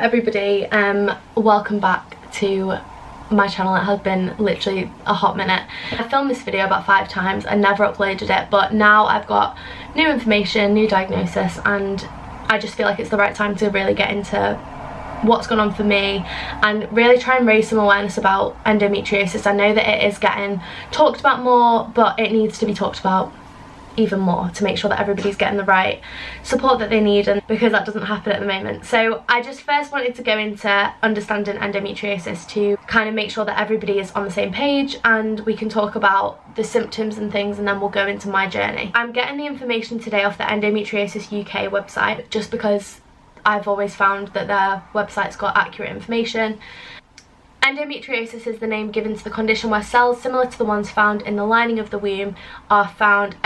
everybody, welcome back to my channel. It has been literally a hot minute. I filmed this video about 5 times and never uploaded it, but now I've got new information, new diagnosis, and I just feel like it's the right time to really get into what's gone on for me and really try and raise some awareness about endometriosis. I know that it is getting talked about more, but it needs to be talked about even more to make sure that everybody's getting the right support that they need, and because that doesn't happen at the moment. So I just first wanted to go into understanding endometriosis to kind of make sure that everybody is on the same page and we can talk about the symptoms and things, and then we'll go into my journey. I'm getting the information today off the Endometriosis UK website just because I've always found that their website's got accurate information. Endometriosis is the name given to the condition where cells similar to the ones found in the lining of the womb are found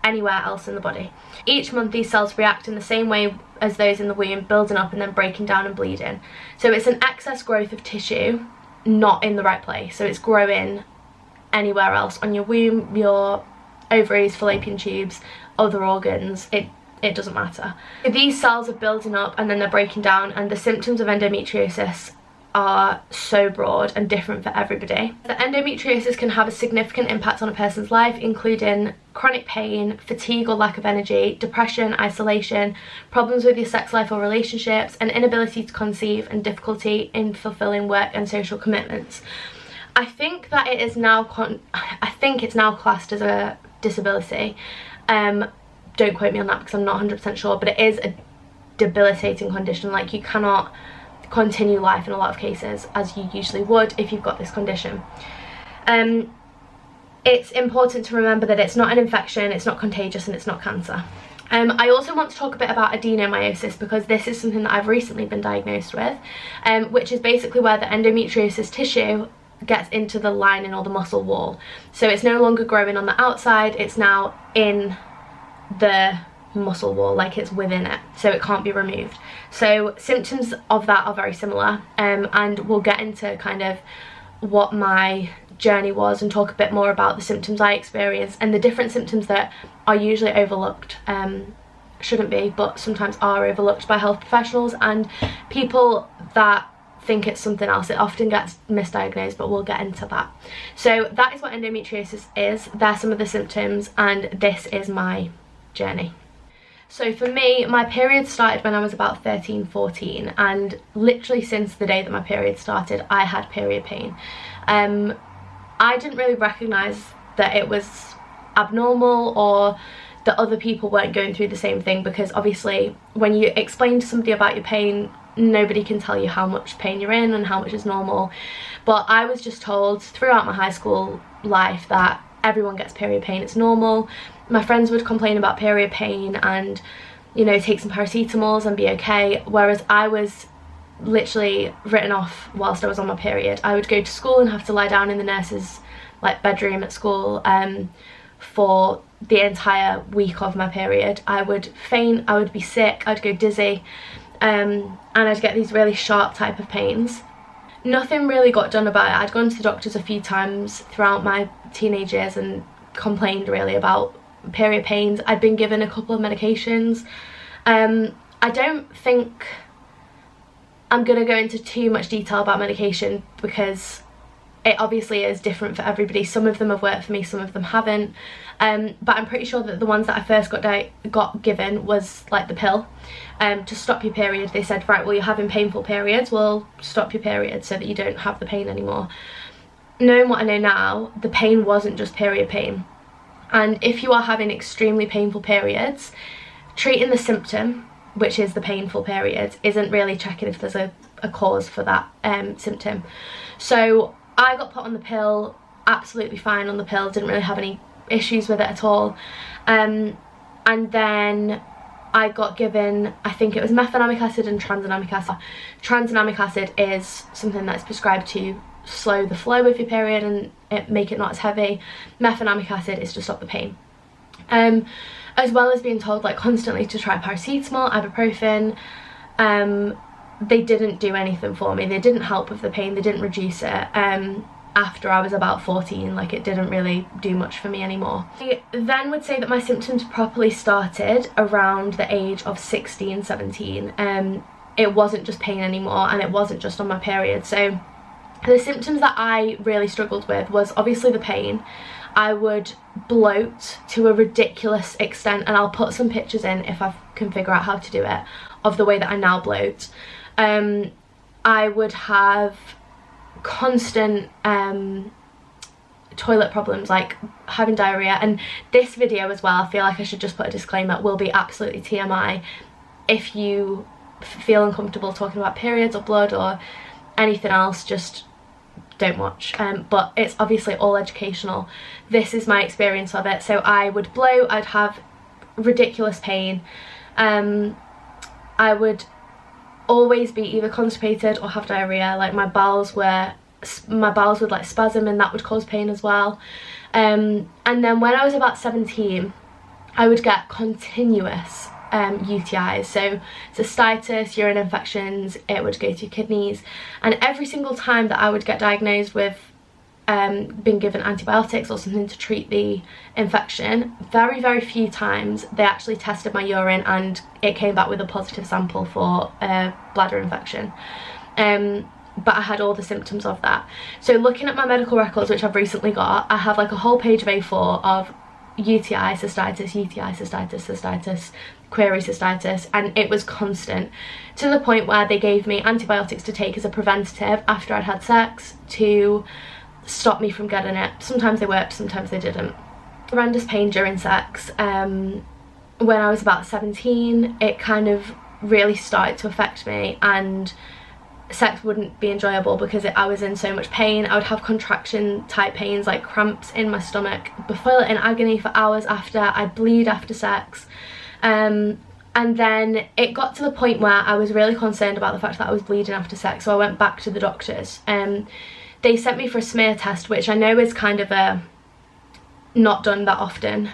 anywhere else in the body. Each month these cells react in the same way as those in the womb, building up and then breaking down and bleeding. So it's an excess growth of tissue, not in the right place. So it's growing anywhere else on your womb, your ovaries, fallopian tubes, other organs. It doesn't matter. These cells are building up and then they're breaking down, and the symptoms of endometriosis are so broad and different for everybody. The endometriosis can have a significant impact on a person's life, including chronic pain, fatigue or lack of energy, depression, isolation, problems with your sex life or relationships, an inability to conceive, and difficulty in fulfilling work and social commitments. I think that it is now it's now classed as a disability. Don't quote me on that because I'm not 100% sure, but it is a debilitating condition. Like, you cannot continue life in a lot of cases as you usually would if you've got this condition. It's important to remember that it's not an infection, it's not contagious, and it's not cancer. I also want to talk a bit about adenomyosis because this is something that I've recently been diagnosed with, which is basically where the endometriosis tissue gets into the lining or the muscle wall. So it's no longer growing on the outside, it's now in the muscle wall, like it's within it, so it can't be removed. So symptoms of that are very similar, and we'll get into kind of what my journey was and talk a bit more about the symptoms I experienced and the different symptoms that are usually overlooked. Shouldn't be, but sometimes are overlooked by health professionals and people that think it's something else. It often gets misdiagnosed, but we'll get into that. So that is what endometriosis is. They're some of the symptoms, and this is my journey. So for me, my period started when I was about 13-14, and literally since the day that my period started I had period pain. I didn't really recognise that it was abnormal or that other people weren't going through the same thing, because obviously when you explain to somebody about your pain, nobody can tell you how much pain you're in and how much is normal. But I was just told throughout my high school life that everyone gets period pain, it's normal. My friends would complain about period pain and, you know, take some paracetamols and be okay, whereas I was literally written off whilst I was on my period. I would go to school and have to lie down in the nurse's bedroom at school for the entire week of my period. I would faint, I would be sick, I'd go dizzy, and I'd get these really sharp type of pains. Nothing really got done about it. I'd gone to the doctors a few times throughout my teenage years and complained really about period pains. I'd been given a couple of medications. I don't think I'm gonna go into too much detail about medication because it obviously is different for everybody. Some of them have worked for me, some of them haven't, but I'm pretty sure that the ones that I first got given was like the pill to stop your period. They said, right, well, you're having painful periods, well, stop your period so that you don't have the pain anymore. Knowing what I know now, the pain wasn't just period pain. And if you are having extremely painful periods, treating the symptom, which is the painful periods, isn't really checking if there's a cause for that symptom. So I got put on the pill, absolutely fine on the pill, didn't really have any issues with it at all. And then I got given, I think it was mefenamic acid and tranexamic acid. Tranexamic acid is something that's prescribed to slow the flow of your period and make it not as heavy. Mefenamic acid is to stop the pain. As well as being told like constantly to try paracetamol, ibuprofen. They didn't do anything for me. They didn't help with the pain, they didn't reduce it. After I was about 14, like, it didn't really do much for me anymore. I then would say that my symptoms properly started around the age of 16, 17. it wasn't just pain anymore, and it wasn't just on my period. So the symptoms that I really struggled with was obviously the pain. I would bloat to a ridiculous extent, and I'll put some pictures in if I can figure out how to do it, of the way that I now bloat. I would have constant toilet problems, like having diarrhea. And this video as well, I feel like I should just put a disclaimer, will be absolutely TMI. If you feel uncomfortable talking about periods or blood or anything else, just don't watch. But it's obviously all educational. This is my experience of it. So I would bloat, I'd have ridiculous pain, I would always be either constipated or have diarrhea. Like my bowels would like spasm, and that would cause pain as well. And then when I was about 17, I would get continuous UTIs, so cystitis, urine infections. It would go to your kidneys, and every single time that I would get diagnosed with being given antibiotics or something to treat the infection, very, very few times they actually tested my urine and it came back with a positive sample for a bladder infection. But I had all the symptoms of that. So looking at my medical records, which I've recently got, I have like a whole page of A4 of UTI, cystitis, UTI, cystitis, cystitis, query cystitis, and it was constant, to the point where they gave me antibiotics to take as a preventative after I'd had sex to stop me from getting it. Sometimes they worked, sometimes they didn't. Horrendous pain during sex. When I was about 17, it kind of really started to affect me, and sex wouldn't be enjoyable because I was in so much pain. I would have contraction type pains, like cramps in my stomach, feel it in agony for hours after. I'd bleed after sex. And then it got to the point where I was really concerned about the fact that I was bleeding after sex, so I went back to the doctors. They sent me for a smear test, which I know is kind of not done that often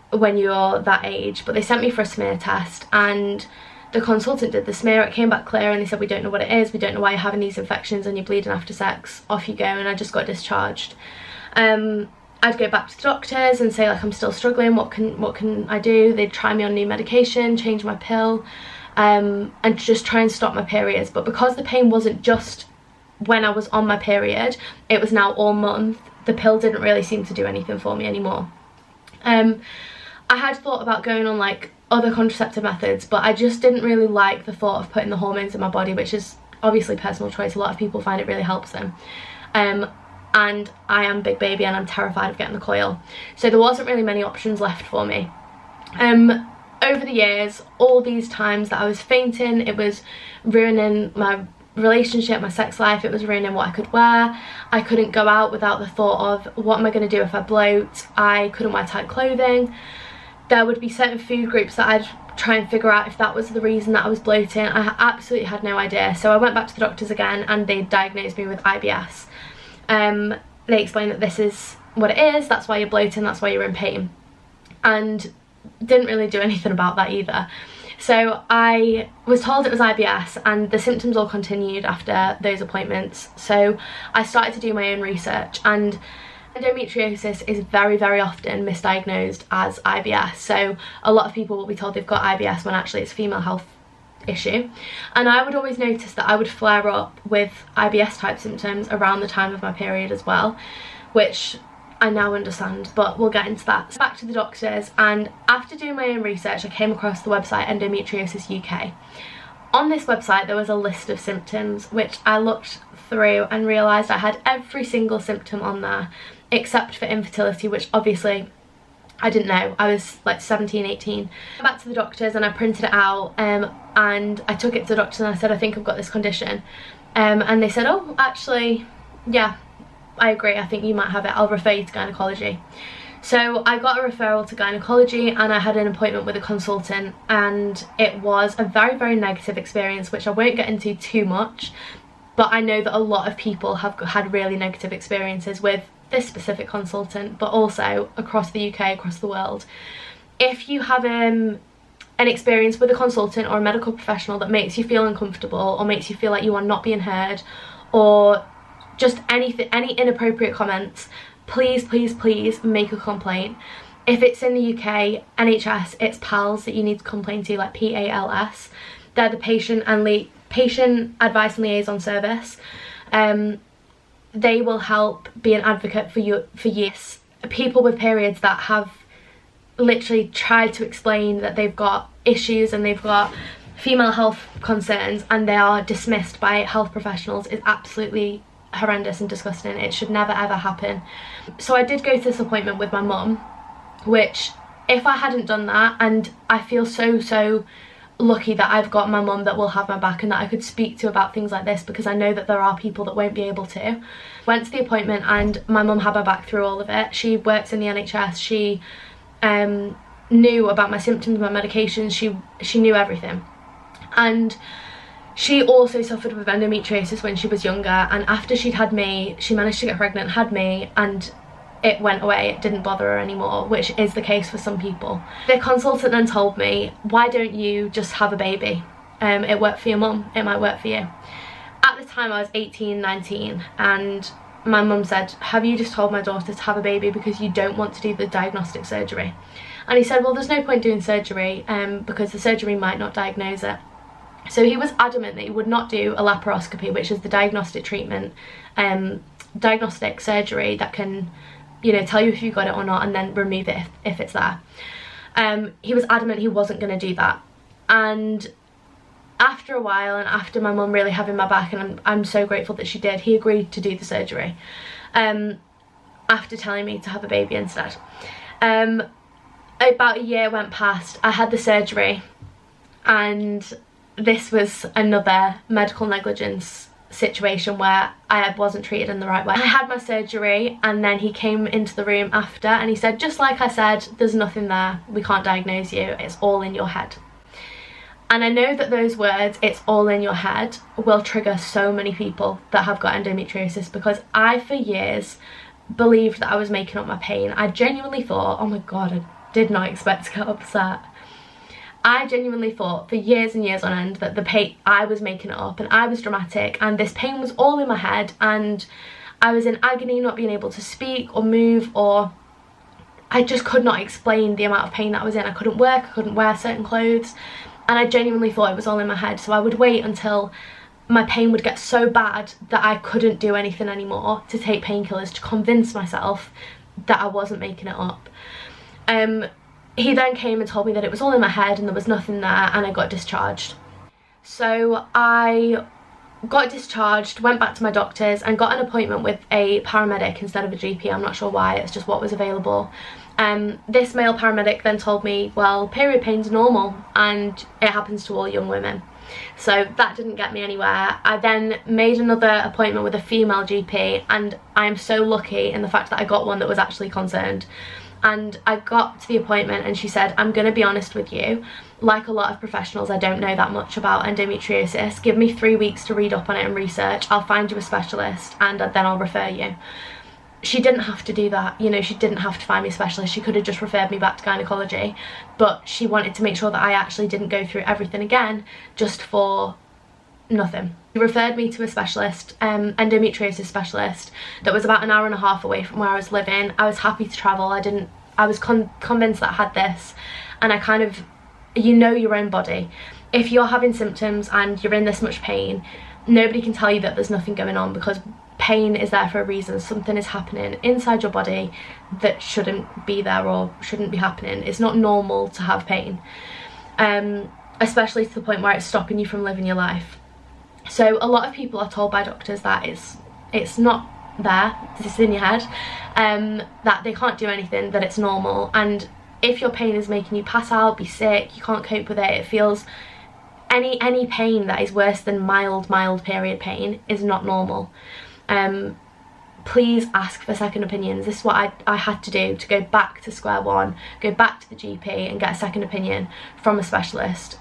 when you're that age, but they sent me for a smear test, and the consultant did the smear. It came back clear, and they said, we don't know what it is, we don't know why you're having these infections and you're bleeding after sex, off you go. And I just got discharged. I'd go back to the doctors and say, like, I'm still struggling, what can I do? They'd try me on new medication, change my pill, and just try and stop my periods. But because the pain wasn't just when I was on my period, it was now all month, the pill didn't really seem to do anything for me anymore. I had thought about going on like other contraceptive methods, but I just didn't really like the thought of putting the hormones in my body, which is obviously personal choice. A lot of people find it really helps them. And I am big baby and I'm terrified of getting the coil. So there wasn't really many options left for me. Over the years, all these times that I was fainting, it was ruining my relationship, my sex life, it was ruining what I could wear. I couldn't go out without the thought of, what am I going to do if I bloat? I couldn't wear tight clothing. There would be certain food groups that I'd try and figure out if that was the reason that I was bloating. I absolutely had no idea. So I went back to the doctors again, and they diagnosed me with IBS. They explained that this is what it is, that's why you're bloating, that's why you're in pain, and didn't really do anything about that either. So I was told it was IBS, and the symptoms all continued after those appointments. So I started to do my own research, and endometriosis is very, very often misdiagnosed as IBS. So a lot of people will be told they've got IBS when actually it's a female health issue. And I would always notice that I would flare up with IBS type symptoms around the time of my period as well, which I now understand, but we'll get into that. So back to the doctors, and after doing my own research, I came across the website Endometriosis UK. On this website there was a list of symptoms which I looked through and realised I had every single symptom on there except for infertility, which obviously I didn't know. I was like 17, 18. I went back to the doctors and I printed it out, and I took it to the doctors and I said, I think I've got this condition. And they said, oh, actually, yeah, I agree, I think you might have it, I'll refer you to gynecology. So I got a referral to gynecology, and I had an appointment with a consultant, and it was a very, very negative experience, which I won't get into too much, but I know that a lot of people have had really negative experiences with this specific consultant, but also across the UK, across the world. If you have an experience with a consultant or a medical professional that makes you feel uncomfortable, or makes you feel like you are not being heard, or just anything, any inappropriate comments, please, please, please make a complaint. If it's in the UK, NHS, it's PALS that you need to complain to, like PALS. They're the patient advice and liaison service. They will help be an advocate for you for years. People with periods that have literally tried to explain that they've got issues and they've got female health concerns and they are dismissed by health professionals is absolutely horrendous and disgusting. It should never ever happen. So I did go to this appointment with my mum, which if I hadn't done that, and I feel so lucky that I've got my mum that will have my back and that I could speak to about things like this, because I know that there are people that won't be able to. Went to the appointment and my mum had my back through all of it. She works in the NHS. She knew about my symptoms, my medications. She knew everything. And she also suffered with endometriosis when she was younger, and after she'd had me, she managed to get pregnant, had me, and it went away. It didn't bother her anymore, which is the case for some people. The consultant then told me, why don't you just have a baby? It worked for your mum, it might work for you. At the time I was 18, 19, and my mum said, have you just told my daughter to have a baby because you don't want to do the diagnostic surgery? And he said, well, there's no point doing surgery because the surgery might not diagnose it. So he was adamant that he would not do a laparoscopy, which is the diagnostic treatment, diagnostic surgery that can, you know, tell you if you've got it or not and then remove it if it's there. He was adamant he wasn't going to do that. And after a while, and after my mum really having my back, and I'm so grateful that she did, he agreed to do the surgery after telling me to have a baby instead. About a year went past, I had the surgery, and this was another medical negligence situation where I wasn't treated in the right way. I had my surgery and then he came into the room after and he said, just like I said, there's nothing there, we can't diagnose you, it's all in your head. And I know that those words, it's all in your head, will trigger so many people that have got endometriosis, because I for years believed that I was making up my pain. I genuinely thought, oh my god, I did not expect to get upset. I genuinely thought for years and years on end that the pain, I was making it up and I was dramatic and this pain was all in my head, and I was in agony, not being able to speak or move, or I just could not explain the amount of pain that I was in. I couldn't work, I couldn't wear certain clothes, and I genuinely thought it was all in my head. So I would wait until my pain would get so bad that I couldn't do anything anymore to take painkillers to convince myself that I wasn't making it up. He then came and told me that it was all in my head and there was nothing there, and I got discharged. So I got discharged, went back to my doctors and got an appointment with a paramedic instead of a GP. I'm not sure why, it's just what was available. This male paramedic then told me, well, period pain's normal and it happens to all young women. So that didn't get me anywhere. I then made another appointment with a female GP, and I'm so lucky in the fact that I got one that was actually concerned. And I got to the appointment and she said, I'm going to be honest with you, like a lot of professionals, I don't know that much about endometriosis. Give me 3 weeks to read up on it and research. I'll find you a specialist and then I'll refer you. She didn't have to do that, you know, she didn't have to find me a specialist. She could have just referred me back to gynecology, but she wanted to make sure that I actually didn't go through everything again just for nothing. He referred me to a specialist, endometriosis specialist, that was about an hour and a half away from where I was living. I was happy to travel. I was convinced that I had this, and I kind of, you know your own body. If you're having symptoms and you're in this much pain, nobody can tell you that there's nothing going on, because pain is there for a reason. Something is happening inside your body that shouldn't be there or shouldn't be happening. It's not normal to have pain, especially to the point where it's stopping you from living your life. So a lot of people are told by doctors that it's not there, it's in your head, that they can't do anything, that it's normal. And if your pain is making you pass out, be sick, you can't cope with it, it feels, any pain that is worse than mild period pain is not normal. Please ask for second opinions. This is what I had to do, to go back to square one, go back to the GP and get a second opinion from a specialist.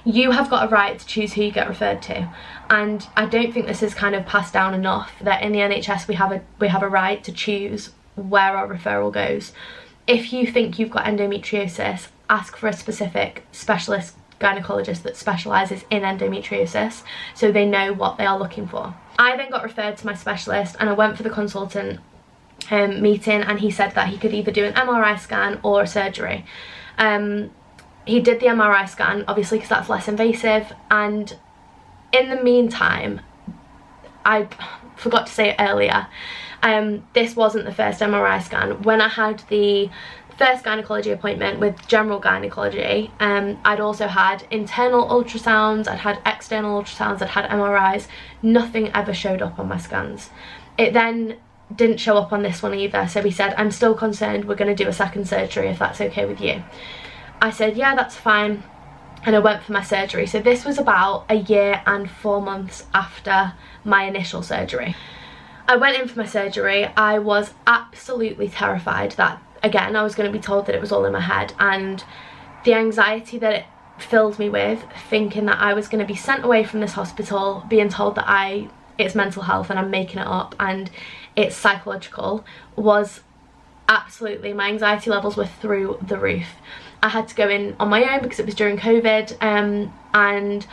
You have got a right to choose who you get referred to, and I don't think this is kind of passed down enough, that in the NHS we have a right to choose where our referral goes. If you think you've got endometriosis, ask for a specific specialist gynecologist that specialises in endometriosis, so they know what they are looking for. I then got referred to my specialist and I went for the consultant meeting, and he said that he could either do an MRI scan or a surgery. he did the MRI scan, obviously, because that's less invasive, and in the meantime, I forgot to say it earlier, this wasn't the first MRI scan. When I had the first gynecology appointment with general gynecology, I'd also had internal ultrasounds, I'd had external ultrasounds, I'd had MRIs. Nothing ever showed up on my scans. It then didn't show up on this one either, so he said, I'm still concerned, we're going to do a second surgery if that's okay with you. I said, yeah, that's fine, and I went for my surgery. So this was about a year and 4 months after my initial surgery. I went in for my surgery. I was absolutely terrified that, again, I was going to be told that it was all in my head, and the anxiety that it filled me with, thinking that I was going to be sent away from this hospital, being told that it's mental health and I'm making it up and it's psychological, was absolutely, my anxiety levels were through the roof. I had to go in on my own because it was during COVID, and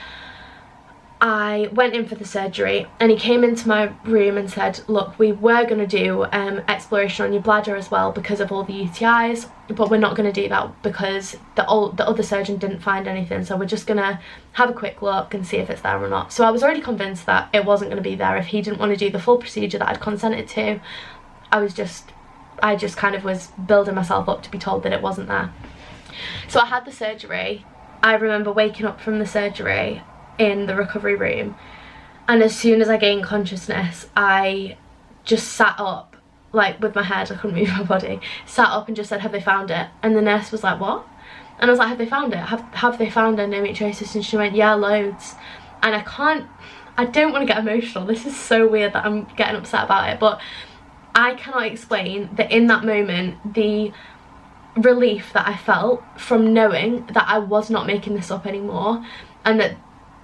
I went in for the surgery, and he came into my room and said, look, we were going to do exploration on your bladder as well because of all the UTIs, but we're not going to do that because the other surgeon didn't find anything, so we're just going to have a quick look and see if it's there or not. So I was already convinced that it wasn't going to be there if he didn't want to do the full procedure that I'd consented to. I just kind of was building myself up to be told that it wasn't there. So I had the surgery. I remember waking up from the surgery in the recovery room, and as soon as I gained consciousness, I just sat up, like with my head, I couldn't move my body, sat up and just said, have they found it? And the nurse was like, what? And I was like, have they found it? Have they found endometriosis? And she went, yeah, loads. And I don't want to get emotional, this is so weird that I'm getting upset about it, but I cannot explain that in that moment, the relief that I felt from knowing that I was not making this up anymore and that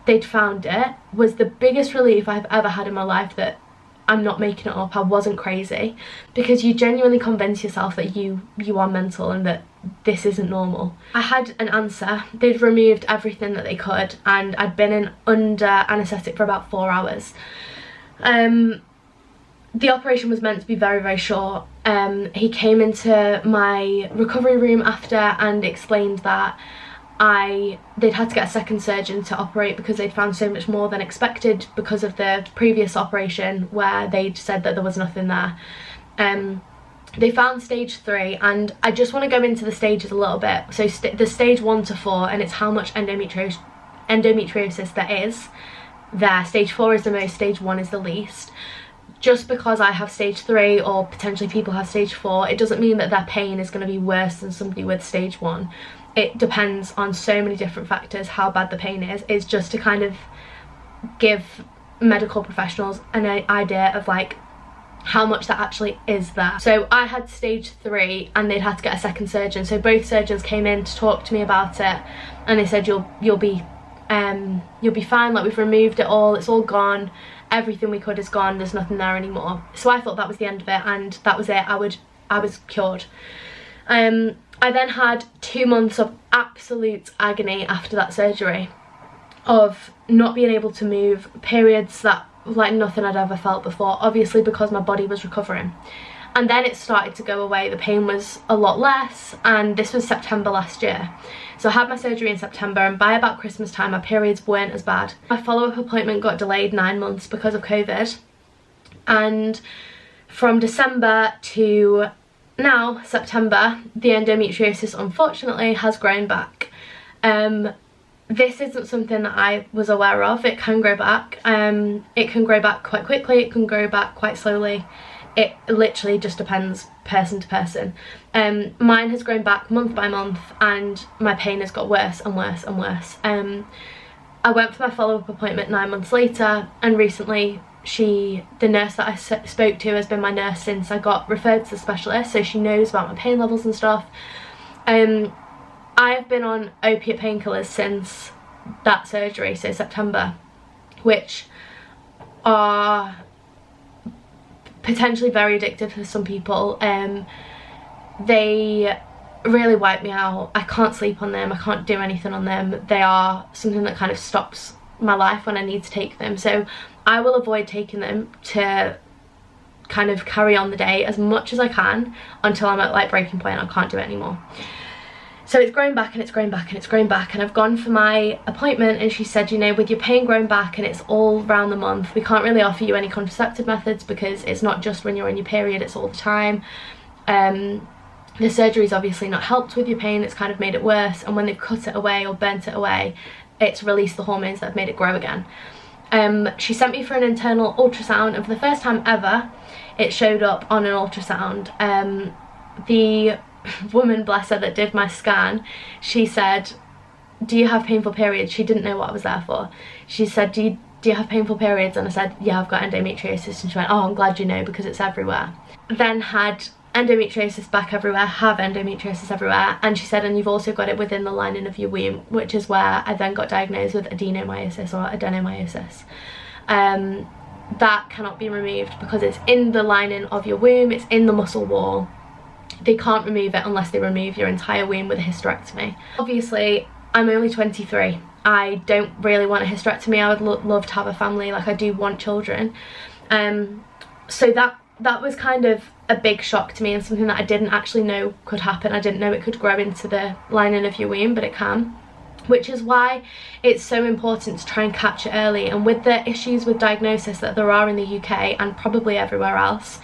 they'd found it was the biggest relief I've ever had in my life, that I'm not making it up, I wasn't crazy, because you genuinely convince yourself that you are mental and that this isn't normal. I had an answer. They'd removed everything that they could, and I'd been in under anaesthetic for about 4 hours. The operation was meant to be very, very short. He came into my recovery room after and explained that they'd had to get a second surgeon to operate because they'd found so much more than expected because of the previous operation where they'd said that there was nothing there. They found stage 3, and I just want to go into the stages a little bit. So the stage 1 to 4, and it's how much endometriosis there is there. Stage 4 is the most, stage 1 is the least. Just because I have stage 3 or potentially people have stage 4, it doesn't mean that their pain is going to be worse than somebody with stage 1. It depends on so many different factors how bad the pain is. It's just to kind of give medical professionals an idea of like how much that actually is there. So I had stage 3 and they'd had to get a second surgeon. So both surgeons came in to talk to me about it, and they said you'll be fine, like we've removed it all, it's all gone. Everything we could is gone, there's nothing there anymore. So I thought that was the end of it, and that was it. I was cured. I then had 2 months of absolute agony after that surgery, of not being able to move, periods that like nothing I'd ever felt before, obviously because my body was recovering. And then it started to go away, the pain was a lot less, and this was September last year. So I had my surgery in September, and by about Christmas time my periods weren't as bad. My follow-up appointment got delayed 9 months because of COVID, and from December to now, September, the endometriosis unfortunately has grown back. This isn't something that I was aware of. It can grow back. It can grow back quite quickly, it can grow back quite slowly. It literally just depends person to person. Mine has grown back month by month, and my pain has got worse and worse and worse. I went for my follow-up appointment 9 months later, and recently the nurse that I spoke to has been my nurse since I got referred to the specialist, so she knows about my pain levels and stuff. I have been on opiate painkillers since that surgery, so September, which are potentially very addictive for some people. They really wipe me out. I can't sleep on them, I can't do anything on them. They are something that kind of stops my life when I need to take them, so I will avoid taking them to kind of carry on the day as much as I can until I'm at like breaking point, I can't do it anymore. So it's growing back and it's growing back and it's growing back, and I've gone for my appointment and she said, you know, with your pain growing back and it's all around the month, we can't really offer you any contraceptive methods because it's not just when you're in your period, it's all the time. The surgery's obviously not helped with your pain, it's kind of made it worse, and when they've cut it away or burnt it away, it's released the hormones that have made it grow again. She sent me for an internal ultrasound, and for the first time ever it showed up on an ultrasound. The woman, bless her, that did my scan, she said, do you have painful periods? She didn't know what I was there for. She said, do you have painful periods? And I said, yeah, I've got endometriosis. And she went, oh, I'm glad you know because it's everywhere. Then had endometriosis back everywhere, have endometriosis everywhere, and she said, and you've also got it within the lining of your womb, which is where I then got diagnosed with adenomyosis or adenomyosis. That cannot be removed because it's in the lining of your womb, it's in the muscle wall. They can't remove it unless they remove your entire womb with a hysterectomy. Obviously, I'm only 23. I don't really want a hysterectomy. I would love to have a family, like I do want children. So that was kind of a big shock to me and something that I didn't actually know could happen. I didn't know it could grow into the lining of your womb, but it can. Which is why it's so important to try and catch it early. And with the issues with diagnosis that there are in the UK and probably everywhere else,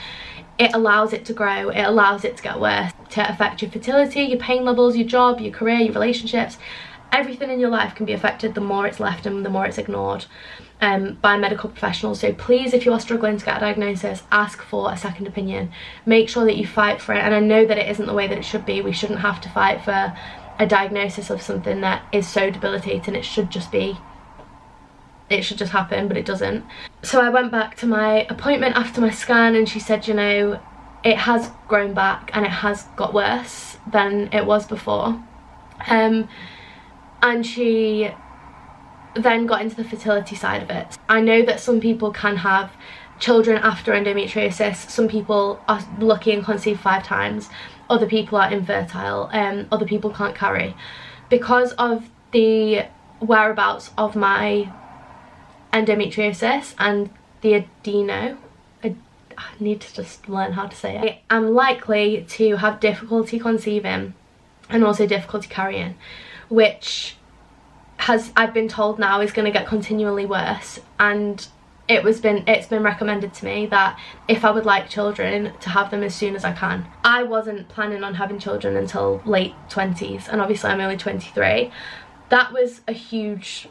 it allows it to grow, it allows it to get worse, to affect your fertility, your pain levels, your job, your career, your relationships. Everything in your life can be affected the more it's left and the more it's ignored by medical professionals. So please, if you are struggling to get a diagnosis, ask for a second opinion. Make sure that you fight for it. And I know that it isn't the way that it should be. We shouldn't have to fight for a diagnosis of something that is so debilitating. It should just happen, but it doesn't. So I went back to my appointment after my scan and she said, you know, it has grown back and it has got worse than it was before. And she then got into the fertility side of it. I know that some people can have children after endometriosis. Some people are lucky and conceive 5 times. Other people are infertile. Other people can't carry. Because of the whereabouts of my endometriosis and the I need to just learn how to say it. I'm likely to have difficulty conceiving and also difficulty carrying, which I've been told now is going to get continually worse. And it's been recommended to me that if I would like children, to have them as soon as I can. I wasn't planning on having children until late 20s, and obviously I'm only 23. That was a huge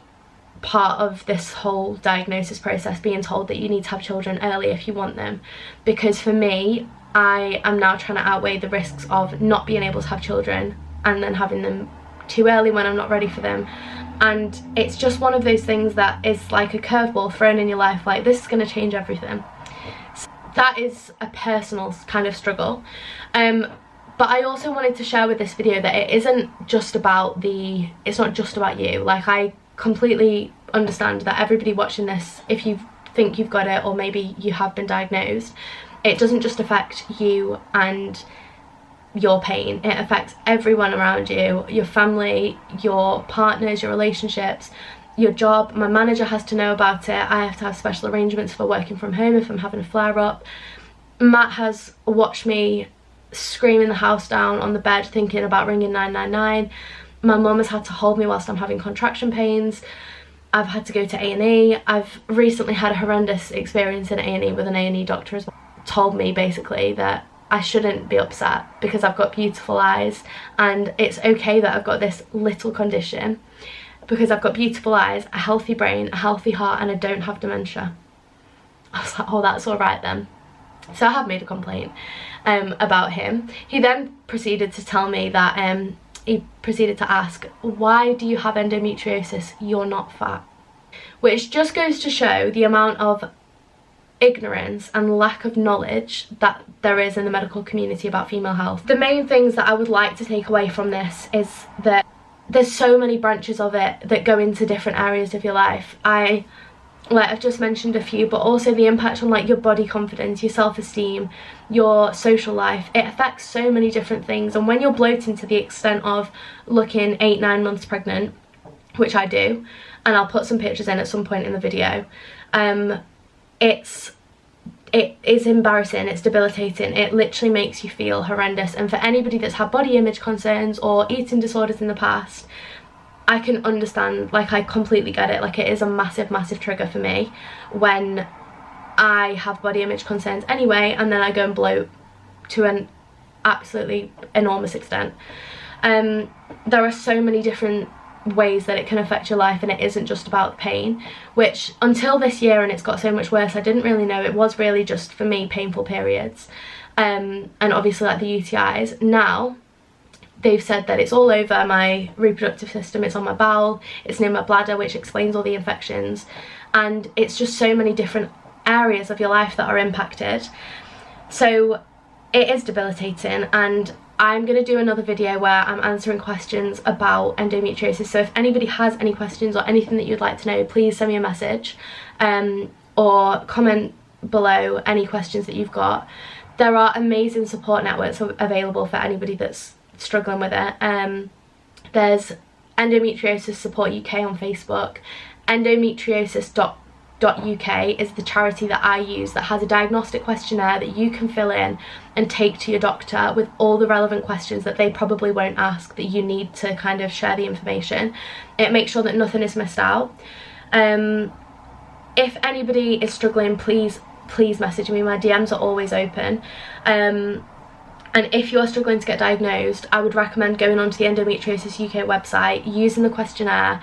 part of this whole diagnosis process, being told that you need to have children early if you want them, because for me, I am now trying to outweigh the risks of not being able to have children and then having them too early when I'm not ready for them. And it's just one of those things that is like a curveball thrown in your life, like this is going to change everything. So that is a personal kind of struggle. But I also wanted to share with this video that it isn't just about it's not just about you. Like, I completely understand that everybody watching this, if you think you've got it or maybe you have been diagnosed, it doesn't just affect you and your pain, it affects everyone around you, your family, your partners, your relationships, your job. My manager has to know about it. I have to have special arrangements for working from home if I'm having a flare up. Matt has watched me screaming the house down on the bed thinking about ringing 999. My mum has had to hold me whilst I'm having contraction pains. I've had to go to A&E. I've recently had a horrendous experience in A&E with an A&E doctor as well. Told me basically that I shouldn't be upset because I've got beautiful eyes and it's okay that I've got this little condition because I've got beautiful eyes, a healthy brain, a healthy heart, and I don't have dementia. I was like, oh, that's all right then. So I have made a complaint about him. He then proceeded to tell me that he proceeded to ask, why do you have endometriosis? You're not fat. Which just goes to show the amount of ignorance and lack of knowledge that there is in the medical community about female health. The main things that I would like to take away from this is that there's so many branches of it that go into different areas of your life. I've just mentioned a few, but also the impact on like your body confidence, your self-esteem, your social life. It affects so many different things, and when you're bloating to the extent of looking 8-9 months pregnant, which I do, and I'll put some pictures in at some point in the video, it's it is embarrassing, it's debilitating, it literally makes you feel horrendous. And for anybody that's had body image concerns or eating disorders in the past, I can understand, like, I completely get it. Like, it is a massive trigger for me when I have body image concerns anyway, and then I go and bloat to an absolutely enormous extent. There are so many different ways that it can affect your life, and it isn't just about the pain, which until this year, and it's got so much worse, I didn't really know. It was really just, for me, painful periods, and obviously like the UTIs. Now they've said that it's all over my reproductive system, it's on my bowel, it's near my bladder, which explains all the infections, and it's just so many different areas of your life that are impacted. So it is debilitating, and I'm going to do another video where I'm answering questions about endometriosis. So if anybody has any questions or anything that you'd like to know, please send me a message, or comment below any questions that you've got. There are amazing support networks available for anybody that's struggling with it. There's Endometriosis Support UK on Facebook. Endometriosis.uk is the charity that I use, that has a diagnostic questionnaire that you can fill in and take to your doctor with all the relevant questions that they probably won't ask, that you need to kind of share the information. It makes sure that nothing is missed out. If anybody is struggling, please message me. My DMs are always open. And if you're struggling to get diagnosed, I would recommend going onto the Endometriosis UK website, using the questionnaire,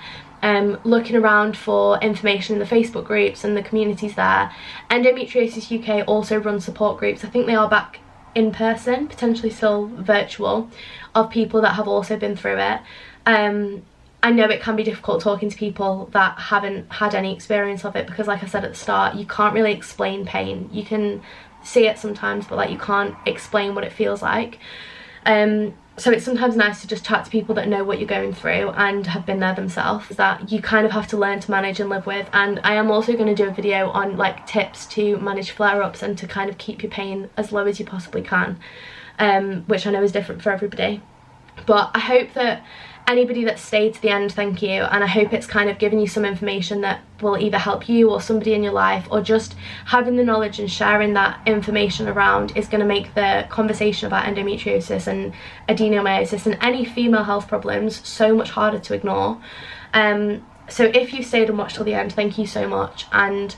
looking around for information in the Facebook groups and the communities there. Endometriosis UK also runs support groups. I think they are back in person, potentially still virtual, of people that have also been through it. I know it can be difficult talking to people that haven't had any experience of it, because like I said at the start, you can't really explain pain. You can see it sometimes, but like, you can't explain what it feels like. So it's sometimes nice to just chat to people that know what you're going through and have been there themselves, that you kind of have to learn to manage and live with. And I am also going to do a video on like tips to manage flare-ups and to kind of keep your pain as low as you possibly can, which I know is different for everybody. But I hope that anybody that stayed to the end, thank you, and I hope it's kind of given you some information that will either help you or somebody in your life, or just having the knowledge and sharing that information around is going to make the conversation about endometriosis and adenomyosis and any female health problems so much harder to ignore. So if you stayed and watched till the end, thank you so much. And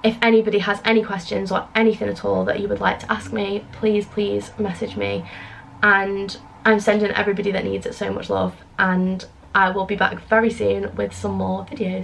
if anybody has any questions or anything at all that you would like to ask me, please message me. And I'm sending everybody that needs it so much love, and I will be back very soon with some more videos.